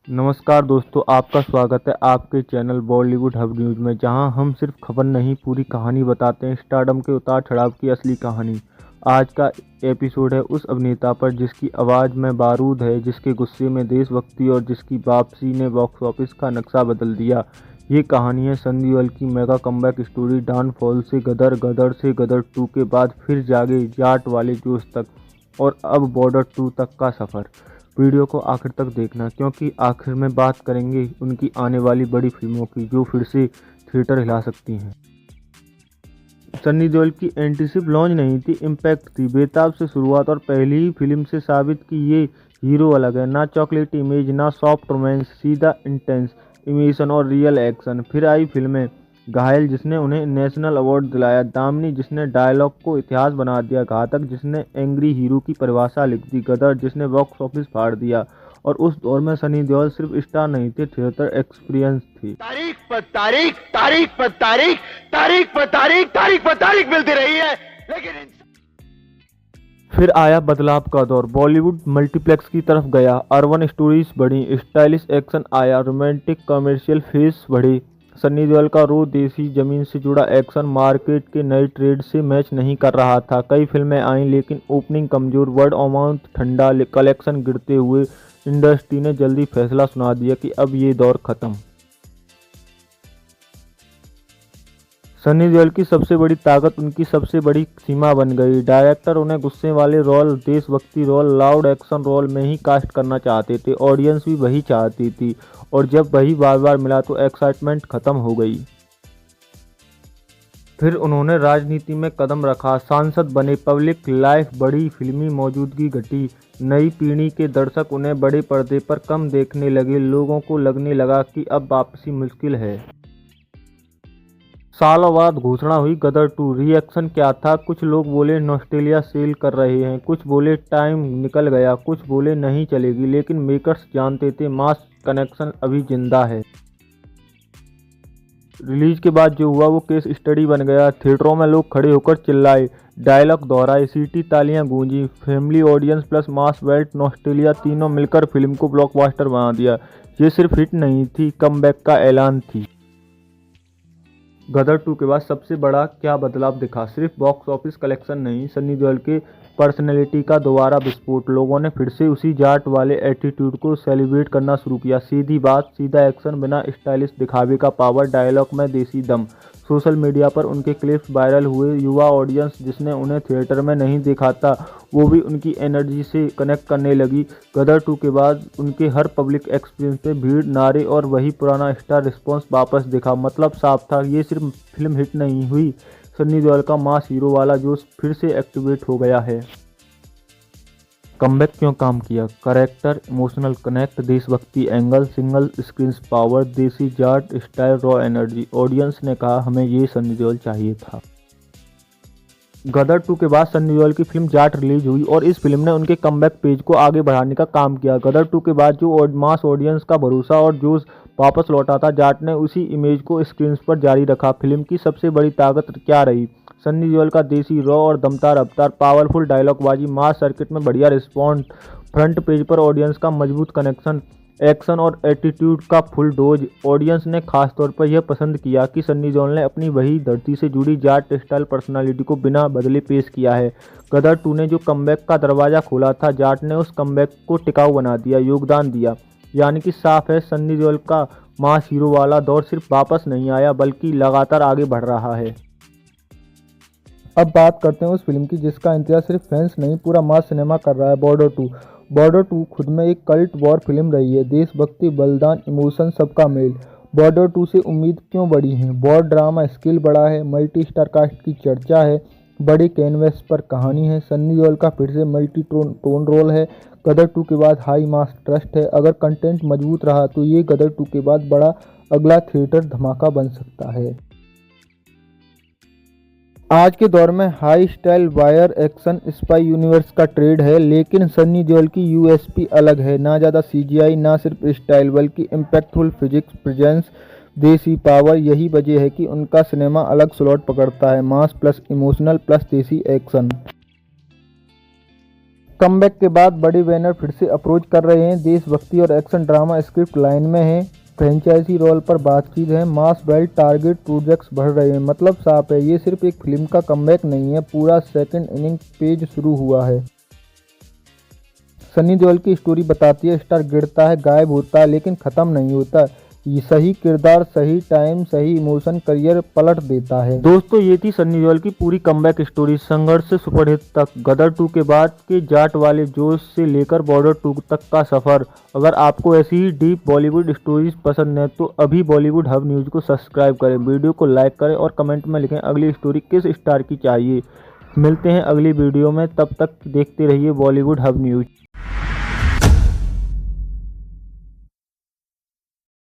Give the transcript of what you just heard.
नमस्कार दोस्तों, आपका स्वागत है आपके चैनल बॉलीवुड हब न्यूज़ में, जहां हम सिर्फ खबर नहीं पूरी कहानी बताते हैं। स्टारडम के उतार चढ़ाव की असली कहानी। आज का एपिसोड है उस अभिनेता पर जिसकी आवाज़ में बारूद है, जिसके गुस्से में देशभक्ति और जिसकी वापसी ने बॉक्स ऑफिस का नक्शा बदल दिया। ये कहानी है सन्नी देओल की मेगा कमबैक स्टोरी, डाउनफॉल से गदर, गदर से गदर 2 के बाद फिर जागे जाट वाले जोश तक और अब बॉर्डर 2 तक का सफ़र। वीडियो को आखिर तक देखना, क्योंकि आखिर में बात करेंगे उनकी आने वाली बड़ी फिल्मों की जो फिर से थिएटर हिला सकती हैं। सन्नी देओल की एंटीसिप लॉन्च नहीं थी, इम्पैक्ट थी। बेताब से शुरुआत और पहली ही फिल्म से साबित कि ये हीरो अलग है। ना चॉकलेट इमेज, ना सॉफ्ट रोमांस, सीधा इंटेंस इमोशन और रियल एक्शन। फिर आई फिल्में घायल जिसने उन्हें नेशनल अवार्ड दिलाया, दामिनी जिसने डायलॉग को इतिहास बना दिया, घातक जिसने एंग्री हीरो की परिभाषा लिख दी, गदर जिसने बॉक्स ऑफिस फाड़ दिया। और उस दौर में सनी देओल सिर्फ स्टार नहीं थे, थिएटर एक्सपीरियंस थी। तारीख पर तारीख, तारीख पर तारीख, तारीख पर तारीख, तारीख पर तारीख मिलती रही है, लेकिन फिर आया बदलाव का दौर, बॉलीवुड मल्टीप्लेक्स की तरफ गया, अर्बन स्टोरीज बढ़ी, स्टाइलिश एक्शन आया, रोमांटिक कमर्शियल फेस बढ़े। सन्नी देओल का रो देसी जमीन से जुड़ा एक्शन मार्केट के नए ट्रेड से मैच नहीं कर रहा था। कई फिल्में आईं लेकिन ओपनिंग कमजोर, वर्ड ऑफ माउथ ठंडा, कलेक्शन गिरते हुए। इंडस्ट्री ने जल्दी फैसला सुना दिया कि अब ये दौर खत्म। सनी देओल की सबसे बड़ी ताकत उनकी सबसे बड़ी सीमा बन गई। डायरेक्टर उन्हें गुस्से वाले रोल, देशभक्ति रोल, लाउड एक्शन रोल में ही कास्ट करना चाहते थे। ऑडियंस भी वही चाहती थी, और जब वही बार बार मिला तो एक्साइटमेंट खत्म हो गई। फिर उन्होंने राजनीति में कदम रखा, सांसद बने, पब्लिक लाइफ बढ़ी, फिल्मी मौजूदगी घटी। नई पीढ़ी के दर्शक उन्हें बड़े पर्दे पर कम देखने लगे। लोगों को लगने लगा कि अब वापसी मुश्किल है। सालों बाद घोषणा हुई गदर 2। रिएक्शन क्या था? कुछ लोग बोले नॉस्टैल्जिया सेल कर रहे हैं, कुछ बोले टाइम निकल गया, कुछ बोले नहीं चलेगी। लेकिन मेकर्स जानते थे मास कनेक्शन अभी जिंदा है। रिलीज के बाद जो हुआ वो केस स्टडी बन गया। थिएटरों में लोग खड़े होकर चिल्लाए, डायलॉग दोहराए, सीटी तालियां गूंजी। Family audience plus mass belt nostalgia तीनों मिलकर फिल्म को ब्लॉकबस्टर बना दिया। ये सिर्फ हिट नहीं थी, कमबैक का ऐलान थी। गदर 2 के बाद सबसे बड़ा क्या बदलाव दिखा? सिर्फ बॉक्स ऑफिस कलेक्शन नहीं, सन्नी देओल के पर्सनैलिटी का दोबारा विस्फोट। लोगों ने फिर से उसी जाट वाले एटीट्यूड को सेलिब्रेट करना शुरू किया। सीधी बात, सीधा एक्शन, बिना स्टाइलिश दिखावे का पावर, डायलॉग में देसी दम। सोशल मीडिया पर उनके क्लिप्स वायरल हुए। युवा ऑडियंस जिसने उन्हें थिएटर में नहीं देखा था, वो भी उनकी एनर्जी से कनेक्ट करने लगी। गदर 2 के बाद उनके हर पब्लिक एक्सपीरियंस पे भीड़, नारे और वही पुराना स्टार रिस्पॉन्स वापस दिखा। मतलब साफ था, ये सिर्फ फिल्म हिट नहीं हुई, सन्नी देओल का मास हीरो वाला जोश फिर से एक्टिवेट हो गया है। कमबैक क्यों काम किया? कैरेक्टर, इमोशनल कनेक्ट, देशभक्ति एंगल, सिंगल स्क्रीन पावर, देसी Jat style, raw energy. Audience ने कहा हमें ये सन्नी देओल चाहिए था। गदर 2 के बाद सन्नी देओल की फिल्म जाट रिलीज हुई और इस फिल्म ने उनके कमबैक पेज को आगे बढ़ाने का काम किया। गदर 2 के बाद जो मास ऑडियंस का भरोसा और जोश वापस लौटा था, जाट ने उसी इमेज को स्क्रीन पर जारी रखा। फिल्म की सबसे बड़ी ताकत क्या रही? सन्नी देओल का देसी रॉ और दमदार अवतार, पावरफुल डायलॉगबाजी, मास सर्किट में बढ़िया रिस्पॉन्स, फ्रंट पेज पर ऑडियंस का मजबूत कनेक्शन, एक्शन और एटीट्यूड का फुल डोज। ऑडियंस ने खासतौर पर यह पसंद किया कि सन्नी देओल ने अपनी वही धरती से जुड़ी जाट स्टाइल पर्सनालिटी को बिना बदले पेश किया है। गदर 2 ने जो कमबैक का दरवाज़ा खोला था, जाट ने उस कमबैक को टिकाऊ बना दिया, योगदान दिया। यानी कि साफ है, सन्नी देओल का मास हीरो वाला दौर सिर्फ वापस नहीं आया, बल्कि लगातार आगे बढ़ रहा है। अब बात करते हैं उस फिल्म की जिसका इंतजार सिर्फ फैंस नहीं, पूरा मास सिनेमा कर रहा है, बॉर्डर 2। बॉर्डर 2 खुद में एक कल्ट वॉर फिल्म रही है। देशभक्ति, बलिदान, इमोशन सबका मेल। बॉर्डर 2 से उम्मीद क्यों बढ़ी है? वॉर ड्रामा स्किल बढ़ा है, मल्टी स्टार कास्ट की चर्चा है, बड़े कैनवस पर कहानी है, सन्नी देओल का फिर से मल्टी टोन रोल है। गदर 2 के बाद हाई मास ट्रस्ट है। अगर कंटेंट मजबूत रहा तो ये गदर 2 के बाद बड़ा अगला थिएटर धमाका बन सकता है। आज के दौर में high style wire action spy universe का ट्रेड है, लेकिन सन्नी देओल की यूएसपी अलग है। ना ज़्यादा सीजीआई, ना सिर्फ स्टाइल, बल्कि इम्पैक्टफुल फिजिक्स, प्रेजेंस, देसी पावर। यही वजह है कि उनका सिनेमा अलग स्लॉट पकड़ता है, मास प्लस इमोशनल प्लस देसी एक्शन। कमबैक के बाद बड़े बैनर फिर से अप्रोच कर रहे हैं। देशभक्ति और एक्शन ड्रामा स्क्रिप्ट लाइन में है। फ्रेंचाइजी रोल पर बातचीत है। मास बेल्ट टारगेट प्रोजेक्ट्स बढ़ रहे हैं। मतलब साफ है, ये सिर्फ एक फिल्म का कमबैक नहीं है, पूरा सेकंड इनिंग पेज शुरू हुआ है। सनी देओल की स्टोरी बताती है, स्टार गिरता है, गायब होता है, लेकिन ख़त्म नहीं होता। ये सही किरदार, सही टाइम, सही इमोशन करियर पलट देता है। दोस्तों, ये थी सनी देओल की पूरी कमबैक स्टोरी। संघर्ष से सुपरहिट तक, गदर 2 के बाद के जाट वाले जोश से लेकर बॉर्डर 2 तक का सफर। अगर आपको ऐसी ही डीप बॉलीवुड स्टोरीज पसंद है तो अभी बॉलीवुड हब न्यूज़ को सब्सक्राइब करें, वीडियो को लाइक करें और कमेंट में लिखें अगली स्टोरी किस स्टार की चाहिए। मिलते हैं अगली वीडियो में, तब तक देखते रहिए बॉलीवुड हब न्यूज़।